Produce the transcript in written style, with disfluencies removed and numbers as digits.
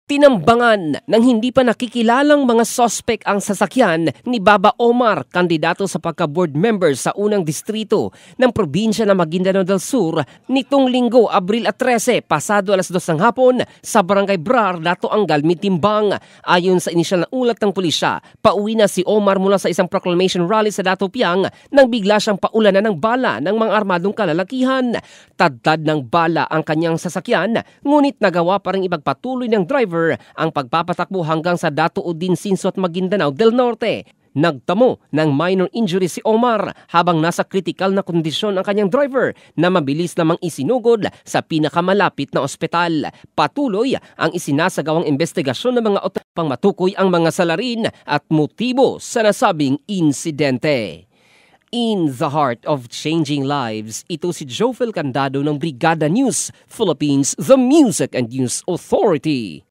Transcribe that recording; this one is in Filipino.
Tinambangan ng hindi pa nakikilalang mga sospek ang sasakyan ni Baba Omar, kandidato sa pagka-board member sa unang distrito ng probinsya ng Maguindanao del Sur nitong linggo, Abril 13, pasado alas 2 ng hapon sa Barangay Brar, Dato Angal, Mitimbang. Ayon sa inisyal na ulat ng pulisya, pauwi na si Omar mula sa isang proclamation rally sa Dato Piang nang bigla siyang paulanan ng bala ng mga armadong kalalakihan. Tadtad ng bala ang kanyang sasakyan, ngunit nagawa pa rin ipagpatuloy ng driver ang pagpapatakbo hanggang sa Dato Udin Sinso at Maguindanao del Norte. Nagtamo ng minor injury si Omar habang nasa critical na kondisyon ang kanyang driver na mabilis namang isinugod sa pinakamalapit na ospital. Patuloy ang isinasagawang investigasyon ng mga otoridad pang matukoy ang mga salarin at motibo sa nasabing insidente. In the heart of changing lives, ito si Jofel Candado ng Brigada News Philippines, the Music and News Authority.